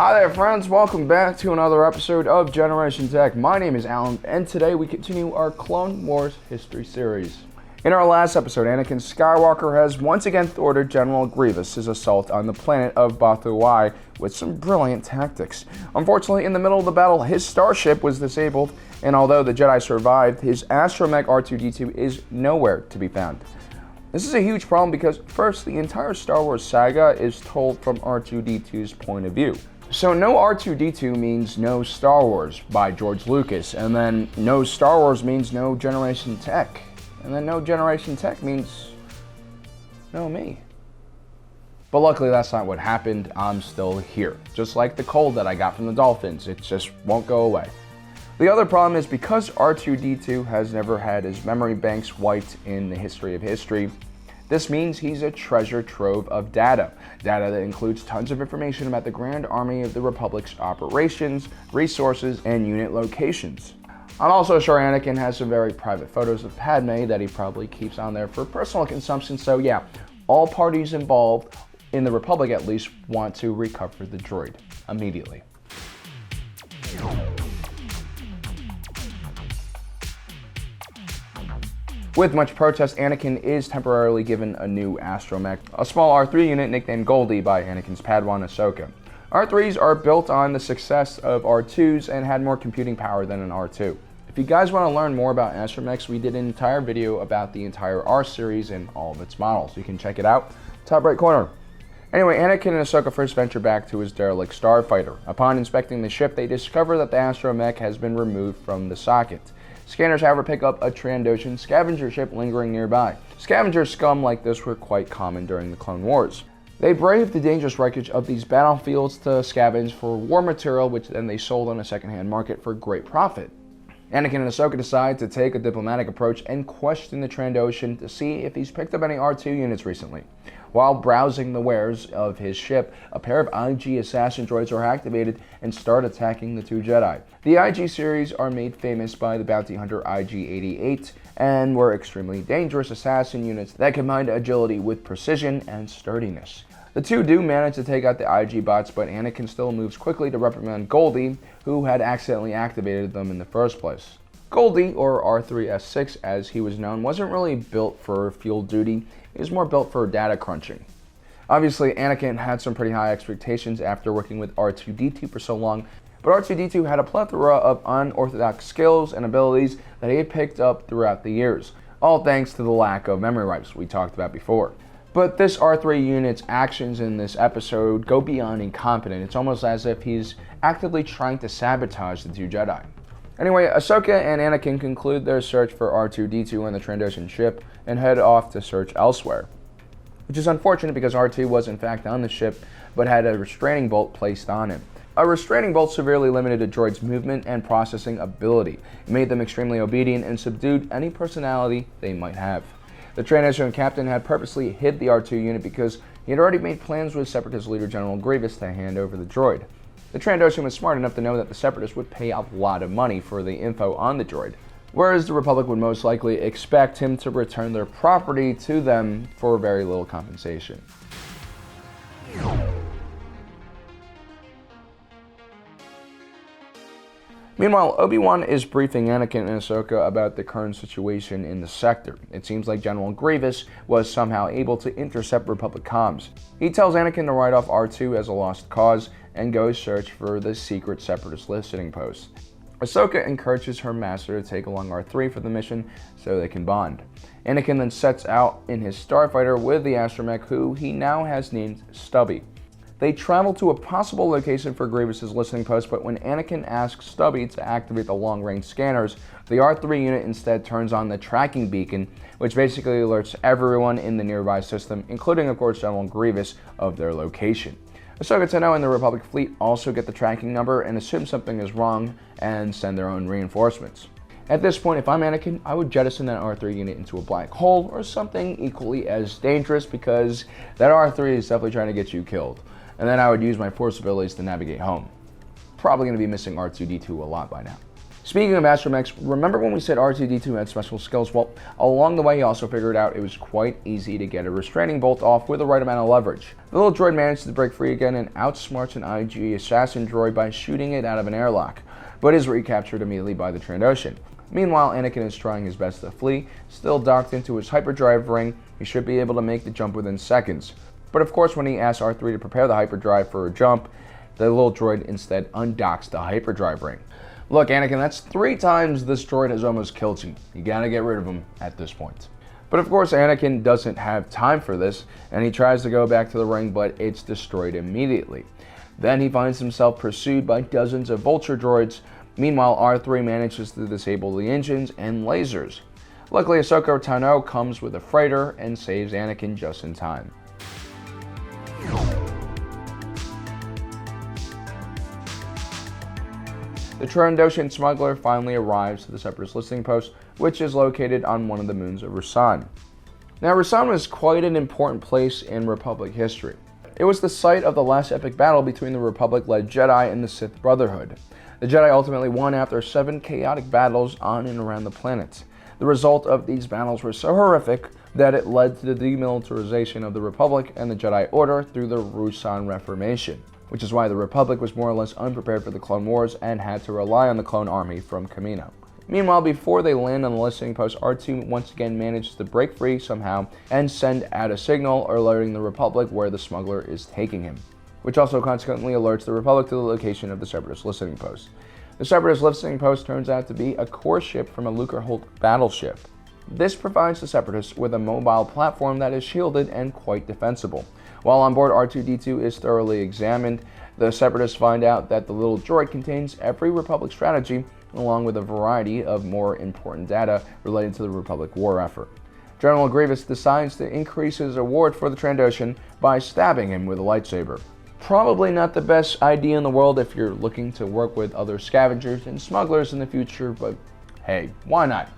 Hi there friends, welcome back to another episode of Generation Tech. My name is Alan, and today we continue our Clone Wars history series. In our last episode, Anakin Skywalker has once again thwarted General Grievous's assault on the planet of Batuu with some brilliant tactics. Unfortunately, in the middle of the battle, his starship was disabled, and although the Jedi survived, his astromech R2-D2 is nowhere to be found. This is a huge problem because, first, the entire Star Wars saga is told from R2-D2's point of view. So no R2-D2 means no Star Wars by George Lucas, and then no Star Wars means no Generation Tech, and then no Generation Tech means no me. But luckily that's not what happened. I'm still here. Just like the cold that I got from the dolphins, it just won't go away. The other problem is because R2-D2 has never had his memory banks wiped in the history of history, this means he's a treasure trove of data that includes tons of information about the Grand Army of the Republic's operations, resources, and unit locations. I'm also sure Anakin has some very private photos of Padme that he probably keeps on there for personal consumption, so yeah, all parties involved, in the Republic at least, want to recover the droid immediately. With much protest, Anakin is temporarily given a new astromech, a small R3 unit nicknamed Goldie by Anakin's Padawan Ahsoka. R3s are built on the success of R2s and had more computing power than an R2. If you guys want to learn more about astromechs, we did an entire video about the entire R series and all of its models. You can check it out, top right corner. Anyway, Anakin and Ahsoka first venture back to his derelict starfighter. Upon inspecting the ship, they discover that the astromech has been removed from the socket. Scanners, however, pick up a Trandoshan scavenger ship lingering nearby. Scavenger scum like this were quite common during the Clone Wars. They braved the dangerous wreckage of these battlefields to scavenge for war material, which then they sold on a secondhand market for great profit. Anakin and Ahsoka decide to take a diplomatic approach and question the Trandoshan to see if he's picked up any R2 units recently. While browsing the wares of his ship, a pair of IG assassin droids are activated and start attacking the two Jedi. The IG series are made famous by the bounty hunter IG-88 and were extremely dangerous assassin units that combined agility with precision and sturdiness. The two do manage to take out the IG bots, but Anakin still moves quickly to reprimand Goldie, who had accidentally activated them in the first place. Goldie, or R3-S6 as he was known, wasn't really built for field duty. He was more built for data crunching. Obviously, Anakin had some pretty high expectations after working with R2-D2 for so long, but R2-D2 had a plethora of unorthodox skills and abilities that he had picked up throughout the years, all thanks to the lack of memory wipes we talked about before. But this R3 unit's actions in this episode go beyond incompetent. It's almost as if he's actively trying to sabotage the two Jedi. Anyway, Ahsoka and Anakin conclude their search for R2-D2 on the Trandoshan ship and head off to search elsewhere. Which is unfortunate because R2 was in fact on the ship, but had a restraining bolt placed on him. A restraining bolt severely limited a droid's movement and processing ability. It made them extremely obedient and subdued any personality they might have. The Trandoshan captain had purposely hid the R2 unit because he had already made plans with Separatist leader General Grievous to hand over the droid. The Trandoshan was smart enough to know that the Separatists would pay a lot of money for the info on the droid, whereas the Republic would most likely expect him to return their property to them for very little compensation. Meanwhile, Obi-Wan is briefing Anakin and Ahsoka about the current situation in the sector. It seems like General Grievous was somehow able to intercept Republic comms. He tells Anakin to write off R2 as a lost cause and go search for the secret Separatist listening post. Ahsoka encourages her master to take along R3 for the mission so they can bond. Anakin then sets out in his starfighter with the astromech, who he now has named Stubby. They travel to a possible location for Grievous's listening post, but when Anakin asks Stubby to activate the long-range scanners, the R3 unit instead turns on the tracking beacon, which basically alerts everyone in the nearby system, including of course General Grievous, of their location. Ahsoka Tano and the Republic fleet also get the tracking number and assume something is wrong and send their own reinforcements. At this point, if I'm Anakin, I would jettison that R3 unit into a black hole or something equally as dangerous, because that R3 is definitely trying to get you killed. And then I would use my force abilities to navigate home. Probably going to be missing R2-D2 a lot by now. Speaking of astromechs, remember when we said R2-D2 had special skills? Well, along the way he also figured out it was quite easy to get a restraining bolt off with the right amount of leverage. The little droid manages to break free again and outsmarts an IG assassin droid by shooting it out of an airlock, but is recaptured immediately by the Trandoshan. Meanwhile, Anakin is trying his best to flee. Still docked into his hyperdrive ring, he should be able to make the jump within seconds. But of course, when he asks R3 to prepare the hyperdrive for a jump, the little droid instead undocks the hyperdrive ring. Look, Anakin, that's 3 times this droid has almost killed you. You gotta get rid of him at this point. But of course, Anakin doesn't have time for this, and he tries to go back to the ring, but it's destroyed immediately. Then he finds himself pursued by dozens of vulture droids. Meanwhile, R3 manages to disable the engines and lasers. Luckily, Ahsoka Tano comes with a freighter and saves Anakin just in time. The Trandoshan smuggler finally arrives to the Separatist listening post, which is located on one of the moons of Rusan. Now, Rusan was quite an important place in Republic history. It was the site of the last epic battle between the Republic-led Jedi and the Sith Brotherhood. The Jedi ultimately won after 7 chaotic battles on and around the planet. The result of these battles were so horrific that it led to the demilitarization of the Republic and the Jedi Order through the Rusan Reformation, which is why the Republic was more or less unprepared for the Clone Wars and had to rely on the clone army from Kamino. Meanwhile, before they land on the listening post, R2 once again manages to break free somehow and send out a signal alerting the Republic where the smuggler is taking him, which also consequently alerts the Republic to the location of the Separatist listening post. The Separatist listening post turns out to be a core ship from a Lucrehulk battleship. This provides the Separatists with a mobile platform that is shielded and quite defensible. While on board, R2-D2 is thoroughly examined. The Separatists find out that the little droid contains every Republic strategy, along with a variety of more important data related to the Republic war effort. General Grievous decides to increase his reward for the Trandoshan by stabbing him with a lightsaber. Probably not the best idea in the world if you're looking to work with other scavengers and smugglers in the future, but hey, why not?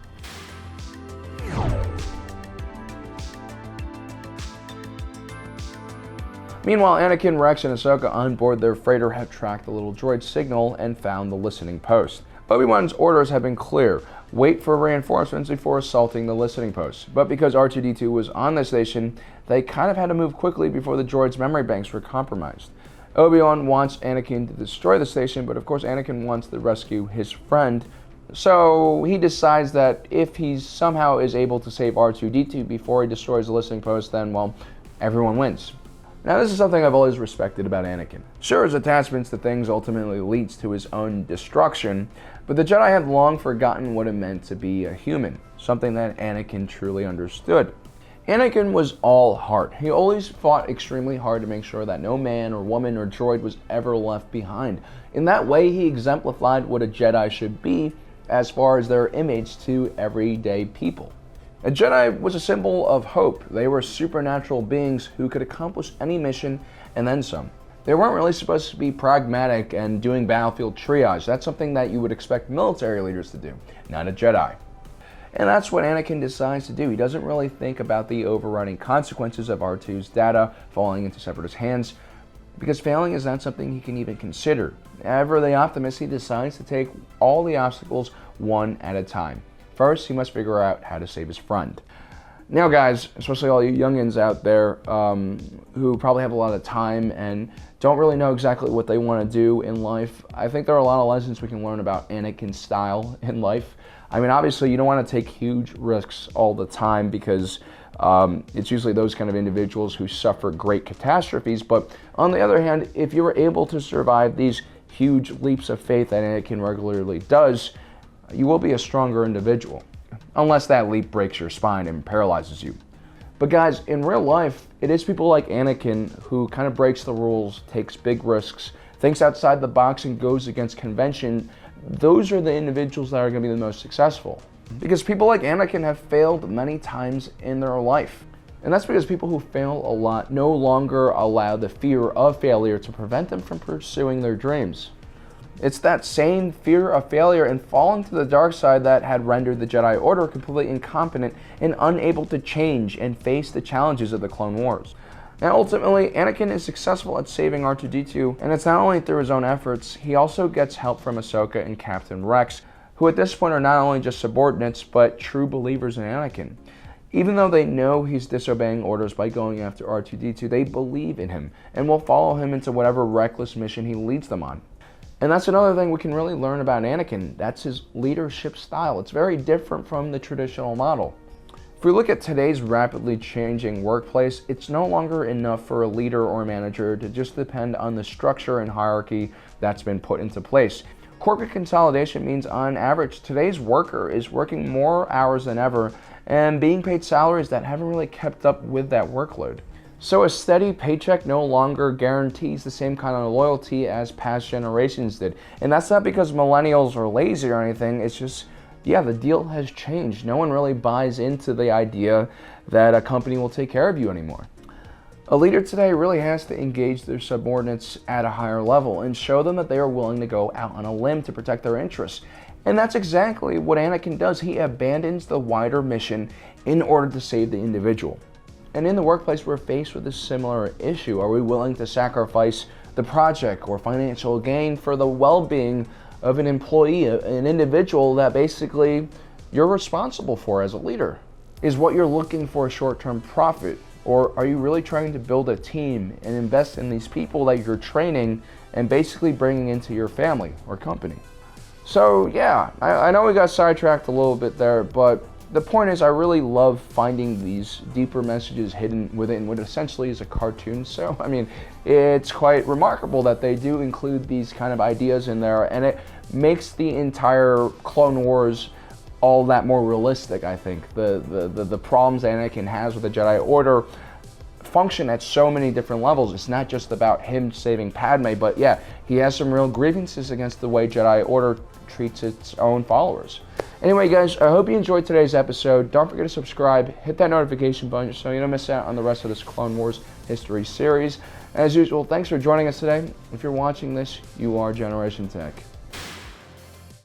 Meanwhile, Anakin, Rex, and Ahsoka on board their freighter have tracked the little droid's signal and found the listening post. Obi-Wan's orders have been clear: wait for reinforcements before assaulting the listening post. But because R2-D2 was on the station, they kind of had to move quickly before the droid's memory banks were compromised. Obi-Wan wants Anakin to destroy the station, but of course Anakin wants to rescue his friend. So he decides that if he somehow is able to save R2-D2 before he destroys the listening post, then, well, everyone wins. Now, this is something I've always respected about Anakin. Sure, his attachments to things ultimately leads to his own destruction, but the Jedi had long forgotten what it meant to be a human, something that Anakin truly understood. Anakin was all heart. He always fought extremely hard to make sure that no man or woman or droid was ever left behind. In that way, he exemplified what a Jedi should be as far as their image to everyday people. A Jedi was a symbol of hope. They were supernatural beings who could accomplish any mission and then some. They weren't really supposed to be pragmatic and doing battlefield triage. That's something that you would expect military leaders to do, not a Jedi. And that's what Anakin decides to do. He doesn't really think about the overriding consequences of R2's data falling into Separatist hands, because failing is not something he can even consider. Ever the optimist, he decides to take all the obstacles one at a time. First, he must figure out how to save his friend. Now, guys, especially all you youngins out there who probably have a lot of time and don't really know exactly what they want to do in life, I think there are a lot of lessons we can learn about Anakin's style in life. I mean, obviously, you don't want to take huge risks all the time because it's usually those kind of individuals who suffer great catastrophes. But on the other hand, if you were able to survive these huge leaps of faith that Anakin regularly does, you will be a stronger individual, unless that leap breaks your spine and paralyzes you. But guys, in real life, it is people like Anakin who kind of breaks the rules, takes big risks, thinks outside the box, and goes against convention. Those are the individuals that are going to be the most successful. Because people like Anakin have failed many times in their life. And that's because people who fail a lot no longer allow the fear of failure to prevent them from pursuing their dreams. It's that same fear of failure and falling to the dark side that had rendered the Jedi Order completely incompetent and unable to change and face the challenges of the Clone Wars. Now, ultimately, Anakin is successful at saving R2-D2, and it's not only through his own efforts, he also gets help from Ahsoka and Captain Rex, who at this point are not only just subordinates, but true believers in Anakin. Even though they know he's disobeying orders by going after R2-D2, they believe in him and will follow him into whatever reckless mission he leads them on. And that's another thing we can really learn about Anakin. That's his leadership style. It's very different from the traditional model. If we look at today's rapidly changing workplace, it's no longer enough for a leader or manager to just depend on the structure and hierarchy that's been put into place. Corporate consolidation means, on average, today's worker is working more hours than ever and being paid salaries that haven't really kept up with that workload. So a steady paycheck no longer guarantees the same kind of loyalty as past generations did. And that's not because millennials are lazy or anything, it's just, yeah, the deal has changed. No one really buys into the idea that a company will take care of you anymore. A leader today really has to engage their subordinates at a higher level and show them that they are willing to go out on a limb to protect their interests. And that's exactly what Anakin does. He abandons the wider mission in order to save the individual. And in the workplace, we're faced with a similar issue. Are we willing to sacrifice the project or financial gain for the well-being of an employee, an individual that basically you're responsible for as a leader? Is what you're looking for a short-term profit? Or are you really trying to build a team and invest in these people that you're training and basically bringing into your family or company? So yeah, I know we got sidetracked a little bit there, but the point is I really love finding these deeper messages hidden within what essentially is a cartoon. So, I mean, it's quite remarkable that they do include these kind of ideas in there, and it makes the entire Clone Wars all that more realistic, I think. The problems Anakin has with the Jedi Order function at so many different levels. It's not just about him saving Padme, but yeah, he has some real grievances against the way Jedi Order treats its own followers. Anyway, guys, I hope you enjoyed today's episode. Don't forget to subscribe, hit that notification button so you don't miss out on the rest of this Clone Wars history series. As usual, thanks for joining us today. If you're watching this, you are Generation Tech.